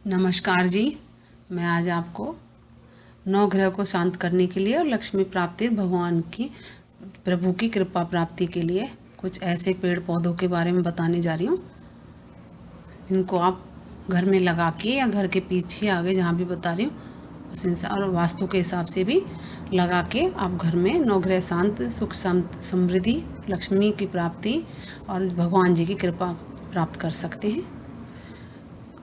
नमस्कार जी। मैं आज आपको नौ ग्रह को शांत करने के लिए और लक्ष्मी प्राप्ति भगवान की प्रभु की कृपा प्राप्ति के लिए कुछ ऐसे पेड़ पौधों के बारे में बताने जा रही हूँ जिनको आप घर में लगा के या घर के पीछे आगे जहाँ भी बता रही हूँ उस हिसाब और वास्तु के हिसाब से भी लगा के आप घर में नौ ग्रह शांत सुख समृद्धि लक्ष्मी की प्राप्ति और भगवान जी की कृपा प्राप्त कर सकते हैं।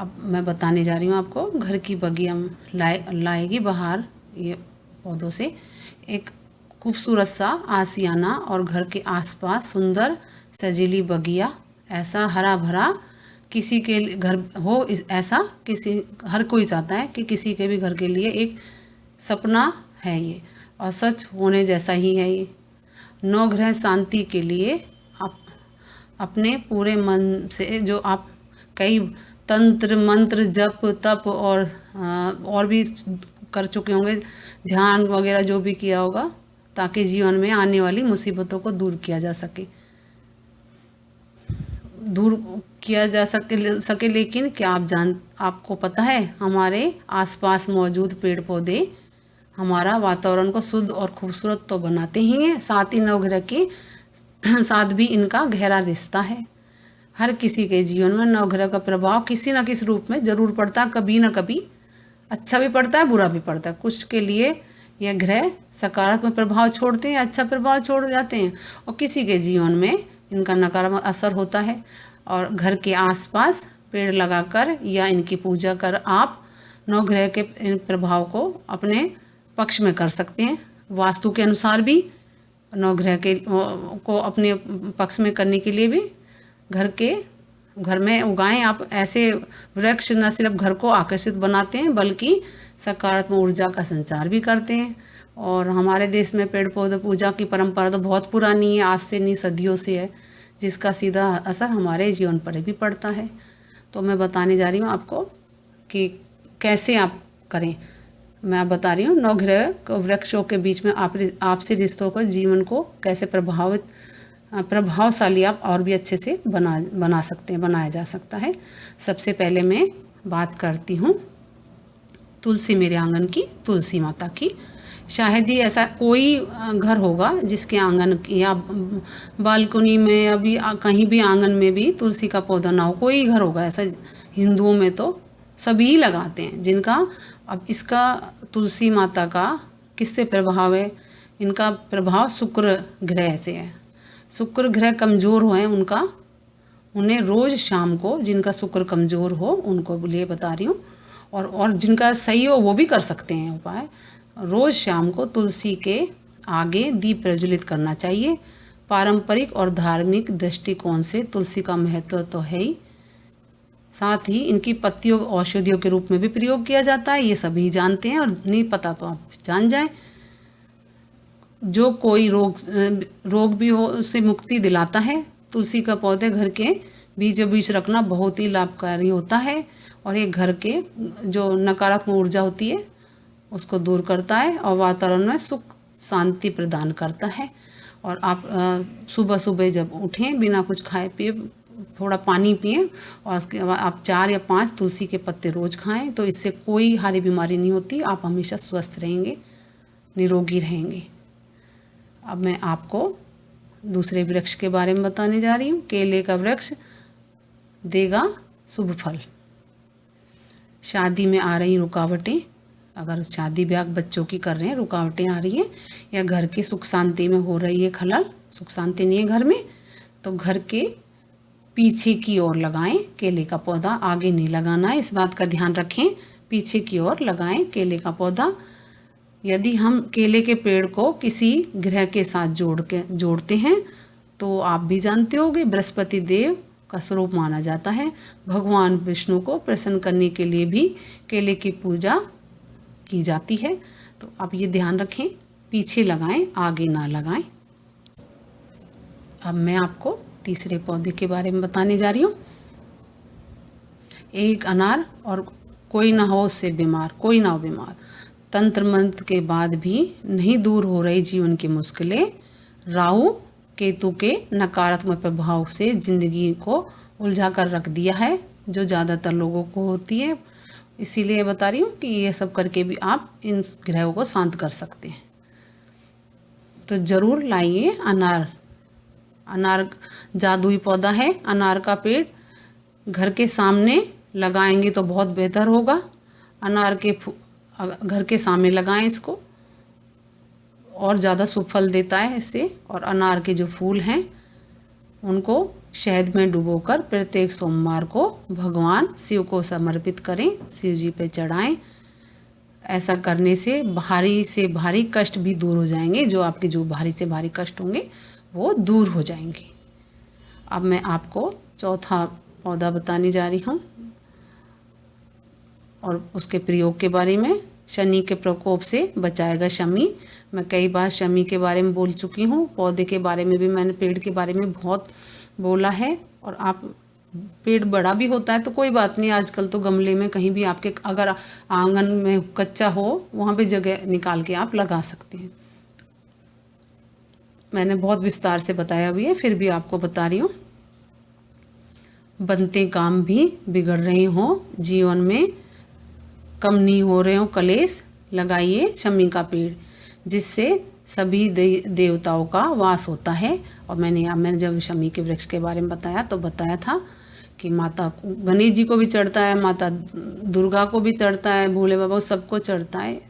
अब मैं बताने जा रही हूँ आपको घर की बगिया लाएगी बाहर ये पौधों से एक खूबसूरत सा आशियाना और घर के आसपास सुंदर सजीली बगिया, ऐसा हरा भरा किसी के घर हो ऐसा किसी हर कोई चाहता है कि किसी के भी घर के लिए एक सपना है ये और सच होने जैसा ही है ये। नौ ग्रह शांति के लिए आप अपने पूरे मन से जो आप कई तंत्र मंत्र जप तप और भी कर चुके होंगे, ध्यान वगैरह जो भी किया होगा ताकि जीवन में आने वाली मुसीबतों को दूर किया जा सके लेकिन क्या आपको पता है हमारे आसपास मौजूद पेड़ पौधे हमारा वातावरण को शुद्ध और खूबसूरत तो बनाते ही हैं, साथ ही नवग्रह के साथ भी इनका गहरा रिश्ता है। हर किसी के जीवन में नवग्रह का प्रभाव किसी न किसी रूप में जरूर पड़ता है, कभी न कभी अच्छा भी पड़ता है बुरा भी पड़ता है। कुछ के लिए यह ग्रह सकारात्मक प्रभाव छोड़ते हैं, अच्छा प्रभाव छोड़ जाते हैं और किसी के जीवन में इनका नकारात्मक असर होता है। और घर के आसपास पेड़ लगाकर या इनकी पूजा कर आप नवग्रह के प्रभाव को अपने पक्ष में कर सकते हैं। वास्तु के अनुसार भी नवग्रह के को अपने पक्ष में करने के लिए भी घर में उगाएं आप ऐसे वृक्ष। न सिर्फ घर को आकर्षित बनाते हैं बल्कि सकारात्मक ऊर्जा का संचार भी करते हैं। और हमारे देश में पेड़ पौधे पूजा की परंपरा तो बहुत पुरानी है, आज से नहीं सदियों से है, जिसका सीधा असर हमारे जीवन पर भी पड़ता है। तो मैं बताने जा रही हूँ आपको कि कैसे आप करें। मैं बता रही हूँ नौ ग्रह वृक्षों के बीच में आपसी रिश्तों को जीवन को कैसे प्रभावशाली आप और भी अच्छे से बना सकते हैं, बनाया जा सकता है। सबसे पहले मैं बात करती हूँ तुलसी, मेरे आंगन की तुलसी माता की। शायद ही ऐसा कोई घर होगा जिसके आंगन या बालकनी में या भी कहीं भी आंगन में भी तुलसी का पौधा ना हो। कोई घर होगा ऐसा, हिंदुओं में तो सभी लगाते हैं जिनका। अब इसका तुलसी माता का किससे प्रभाव है? इनका प्रभाव शुक्र ग्रह से है। शुक्र ग्रह कमज़ोर हो उन्हें रोज़ शाम को, जिनका शुक्र कमज़ोर हो उनको लिए बता रही हूँ, और जिनका सही हो वो भी कर सकते हैं उपाय। रोज़ शाम को तुलसी के आगे दीप प्रज्वलित करना चाहिए। पारंपरिक और धार्मिक दृष्टिकोण से तुलसी का महत्व तो है ही, साथ ही इनकी पत्तियों औषधियों के रूप में भी प्रयोग किया जाता है। ये सभी जानते हैं और नहीं पता तो आप जान जाएं। जो कोई रोग भी हो उससे मुक्ति दिलाता है। तुलसी का पौधे घर के बीचों बीच रखना बहुत ही लाभकारी होता है और ये घर के जो नकारात्मक ऊर्जा होती है उसको दूर करता है और वातावरण में सुख शांति प्रदान करता है। और आप सुबह सुबह जब उठें बिना कुछ खाए पिए थोड़ा पानी पिएं और उसके बाद आप 4 या 5 तुलसी के पत्ते रोज़ खाएं तो इससे कोई हारी बीमारी नहीं होती। आप हमेशा स्वस्थ रहेंगे, निरोगी रहेंगे। अब मैं आपको दूसरे वृक्ष के बारे में बताने जा रही हूँ। केले का वृक्ष देगा शुभ फल। शादी में आ रही रुकावटें, अगर शादी ब्याह बच्चों की कर रहे हैं, रुकावटें आ रही हैं या घर की सुख शांति में हो रही है खलल, सुख शांति नहीं है घर में, तो घर के पीछे की ओर लगाएं केले का पौधा। आगे नहीं लगाना है, इस बात का ध्यान रखें। पीछे की ओर लगाएं केले का पौधा। यदि हम केले के पेड़ को किसी ग्रह के साथ जोड़ते हैं तो आप भी जानते होंगे बृहस्पति देव का स्वरूप माना जाता है। भगवान विष्णु को प्रसन्न करने के लिए भी केले की पूजा की जाती है। तो आप ये ध्यान रखें, पीछे लगाएं, आगे ना लगाएं। अब मैं आपको तीसरे पौधे के बारे में बताने जा रही हूँ। एक अनार, और कोई ना हो उससे बीमार, कोई ना हो बीमार। तंत्र मंत्र के बाद भी नहीं दूर हो रही जीवन की मुश्किलें। राहु केतु के नकारात्मक प्रभाव से जिंदगी को उलझा कर रख दिया है, जो ज़्यादातर लोगों को होती है। इसीलिए बता रही हूँ कि ये सब करके भी आप इन ग्रहों को शांत कर सकते हैं। तो ज़रूर लाइए अनार। अनार जादुई पौधा है। अनार का पेड़ घर के सामने लगाएंगे तो बहुत बेहतर होगा। अनार के घर के सामने लगाएं इसको, और ज़्यादा शुभ फल देता है इससे। और अनार के जो फूल हैं उनको शहद में डुबोकर प्रत्येक सोमवार को भगवान शिव को समर्पित करें, शिव जी पे चढ़ाएं। ऐसा करने से भारी कष्ट भी दूर हो जाएंगे। जो आपके जो भारी से भारी कष्ट होंगे वो दूर हो जाएंगे। अब मैं आपको चौथा पौधा बताने जा रही हूँ और उसके प्रयोग के बारे में। शनि के प्रकोप से बचाएगा शमी। मैं कई बार शमी के बारे में बोल चुकी हूँ। पौधे के बारे में भी मैंने पेड़ के बारे में बहुत बोला है। और आप पेड़ बड़ा भी होता है तो कोई बात नहीं, आजकल तो गमले में कहीं भी आपके अगर आंगन में कच्चा हो वहाँ पे जगह निकाल के आप लगा सकते हैं। मैंने बहुत विस्तार से बताया भी है, फिर भी आपको बता रही हूँ। बनते काम भी बिगड़ रहे हों, जीवन में कम नहीं हो रहे हो कलेश, लगाइए शमी का पेड़, जिससे सभी देवताओं का वास होता है। और मैंने जब शमी के वृक्ष के बारे में बताया तो बताया था कि माता गणेश जी को भी चढ़ता है, माता दुर्गा को भी चढ़ता है, भोले बाबा सबको चढ़ता है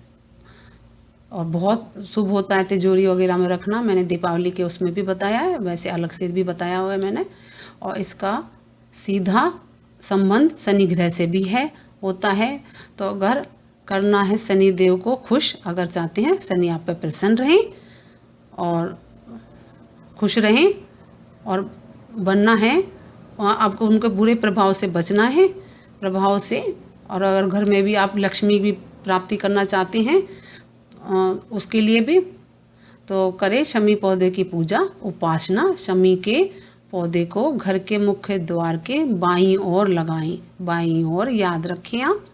और बहुत शुभ होता है तिजोरी वगैरह में रखना। मैंने दीपावली के उसमें भी बताया है, वैसे अलग से भी बताया हुआ है मैंने। और इसका सीधा संबंध शनि ग्रह से भी होता है। तो अगर करना है शनि देव को खुश, अगर चाहते हैं शनि आप पे प्रसन्न रहें और खुश रहें और बनना है, आपको उनके बुरे प्रभाव से बचना है, प्रभाव से। और अगर घर में भी आप लक्ष्मी भी प्राप्ति करना चाहते हैं उसके लिए भी तो करें शमी पौधे की पूजा उपासना। शमी के पौधे को घर के मुख्य द्वार के बाईं ओर लगाएं, बाईं ओर याद रखें आप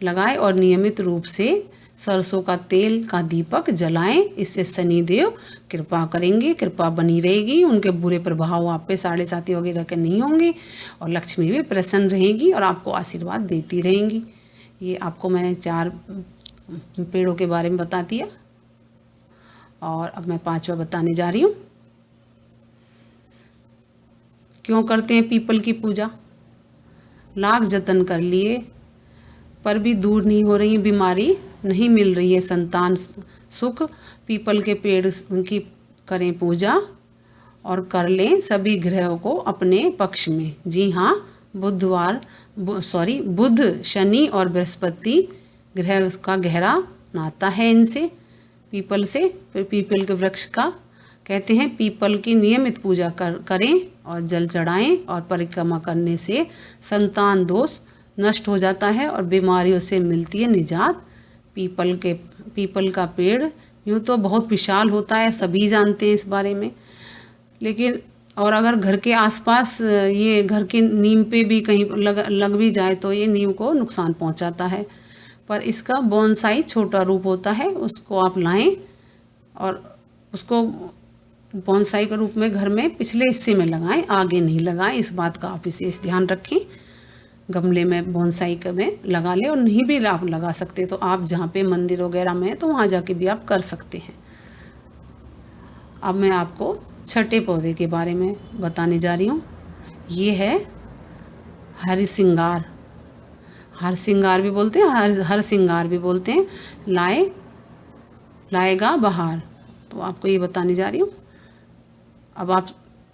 लगाएं। और नियमित रूप से सरसों का तेल का दीपक जलाएं। इससे शनिदेव कृपा करेंगे, कृपा बनी रहेगी, उनके बुरे प्रभाव आप पे साढ़े साथी वगैरह के नहीं होंगे और लक्ष्मी भी प्रसन्न रहेगी और आपको आशीर्वाद देती रहेंगी। ये आपको मैंने 4 पेड़ों के बारे में बता दिया और अब मैं 5वां बताने जा रही हूँ। क्यों करते हैं पीपल की पूजा? लाख जतन कर लिए पर भी दूर नहीं हो रही बीमारी, नहीं मिल रही है संतान सुख। पीपल के पेड़ की करें पूजा और कर लें सभी ग्रहों को अपने पक्ष में। जी हाँ, बुध, शनि और बृहस्पति ग्रह का गहरा नाता है इनसे, पीपल से। फिर पीपल के वृक्ष का कहते हैं पीपल की नियमित पूजा करें और जल चढ़ाएं और परिक्रमा करने से संतान दोष नष्ट हो जाता है और बीमारियों से मिलती है निजात। पीपल का पेड़ यूँ तो बहुत विशाल होता है, सभी जानते हैं इस बारे में, लेकिन और अगर घर के आसपास ये घर की नीम पे भी कहीं लग भी जाए तो ये नीम को नुकसान पहुंचाता है। पर इसका बोनसाई छोटा रूप होता है, उसको आप लाएं और उसको बोनसाई के रूप में घर में पिछले हिस्से में लगाएं, आगे नहीं लगाएं। इस बात का आप विशेष ध्यान रखें। गमले में बोनसाई में लगा ले और नहीं भी आप लगा सकते तो आप जहाँ पे मंदिर वगैरह में है तो वहाँ जाके भी आप कर सकते हैं। अब मैं आपको छठे पौधे के बारे में बताने जा रही हूँ। ये है हरसिंगार। हरसिंगार भी बोलते हैं, हर सिंगार भी बोलते हैं। लाएगा बहार, तो आपको ये बताने जा रही हूँ। अब आप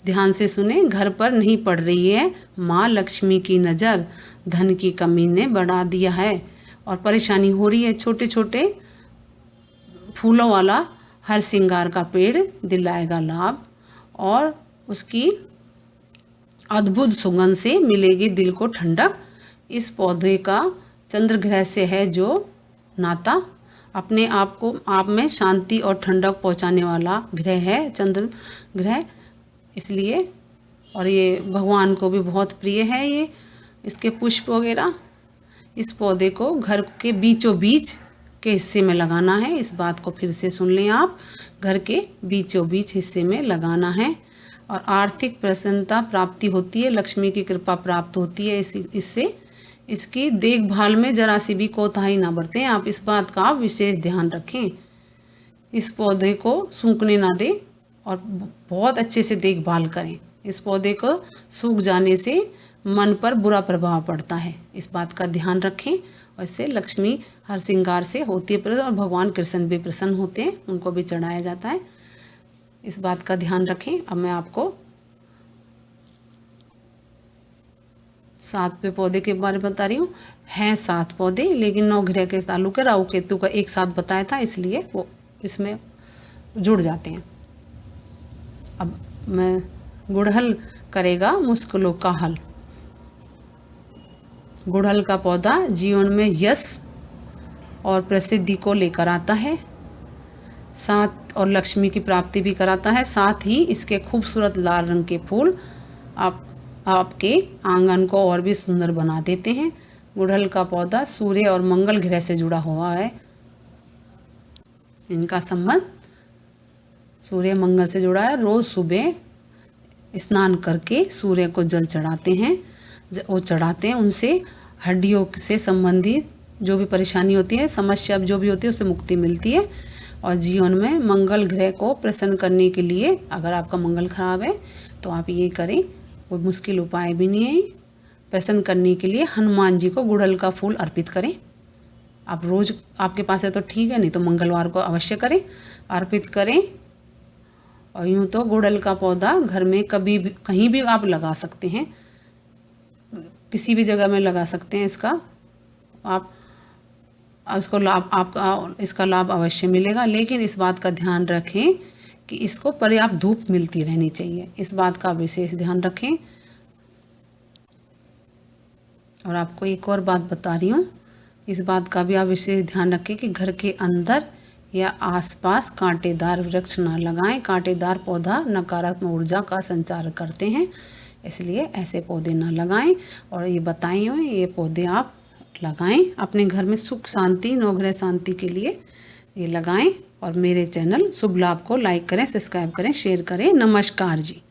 ध्यान से सुने। घर पर नहीं पड़ रही है माँ लक्ष्मी की नज़र, धन की कमी ने बढ़ा दिया है और परेशानी हो रही है। छोटे छोटे फूलों वाला हर सिंगार का पेड़ दिलाएगा लाभ और उसकी अद्भुत सुगंध से मिलेगी दिल को ठंडक। इस पौधे का चंद्र ग्रह से है जो नाता, अपने आप में शांति और ठंडक पहुंचाने वाला ग्रह है चंद्र ग्रह, इसलिए। और ये भगवान को भी बहुत प्रिय है ये इसके पुष्प वगैरह। इस पौधे को घर के बीचों बीच के हिस्से में लगाना है। इस बात को फिर से सुन लें आप, घर के बीचों बीच हिस्से में लगाना है और आर्थिक प्रसन्नता प्राप्ति होती है, लक्ष्मी की कृपा प्राप्त होती है इससे। इसकी देखभाल में जरा सी भी कोताही ना बरतें। आप इस बात का विशेष ध्यान रखें। इस पौधे को सूखने ना दें और बहुत अच्छे से देखभाल करें। इस पौधे को सूख जाने से मन पर बुरा प्रभाव पड़ता है, इस बात का ध्यान रखें। और इससे लक्ष्मी हर श्रृंगार से होती है प्रसन्न और भगवान कृष्ण भी प्रसन्न होते हैं, उनको भी चढ़ाया जाता है। इस बात का ध्यान रखें। अब मैं आपको 7वें पौधे के बारे में बता रही हूँ। हैं 7 पौधे, लेकिन 9 ग्रह के ताल्लुक है, राहु केतु का एक साथ बताया था, इसलिए वो इसमें जुड़ जाते हैं। अब मैं गुड़हल करेगा मुश्किलों का हल। गुड़हल का पौधा जीवन में यश और प्रसिद्धि को लेकर आता है, साथ और लक्ष्मी की प्राप्ति भी कराता है। साथ ही इसके खूबसूरत लाल रंग के फूल आपके आंगन को और भी सुंदर बना देते हैं। गुड़हल का पौधा सूर्य और मंगल ग्रह से जुड़ा हुआ है। इनका संबंध सूर्य मंगल से जुड़ा है। रोज सुबह स्नान करके सूर्य को जल चढ़ाते हैं, वो चढ़ाते हैं। उनसे हड्डियों से संबंधित जो भी परेशानी होती है, समस्या जो भी होती है, उससे मुक्ति मिलती है। और जीवन में मंगल ग्रह को प्रसन्न करने के लिए, अगर आपका मंगल खराब है तो आप ये करें, कोई मुश्किल उपाय भी नहीं है। प्रसन्न करने के लिए हनुमान जी को गुड़हल का फूल अर्पित करें। आप रोज आपके पास है तो ठीक है, नहीं तो मंगलवार को अवश्य करें, अर्पित करें। और यूँ तो गुड़हल का पौधा घर में कभी भी कहीं भी आप लगा सकते हैं, किसी भी जगह में लगा सकते हैं। इसका इसको लाभ आपका इसका लाभ अवश्य मिलेगा, लेकिन इस बात का ध्यान रखें कि इसको पर्याप्त धूप मिलती रहनी चाहिए, इस बात का विशेष ध्यान रखें। और आपको एक और बात बता रही हूँ, इस बात का भी आप विशेष ध्यान रखें कि घर के अंदर या आसपास कांटेदार वृक्ष ना लगाएं। कांटेदार पौधा नकारात्मक ऊर्जा का संचार करते हैं, इसलिए ऐसे पौधे ना लगाएं। और ये बताए हुए ये पौधे आप लगाएं अपने घर में सुख शांति, नवग्रह शांति के लिए ये लगाएं। और मेरे चैनल शुभ लाभ को लाइक करें, सब्सक्राइब करें, शेयर करें। नमस्कार जी।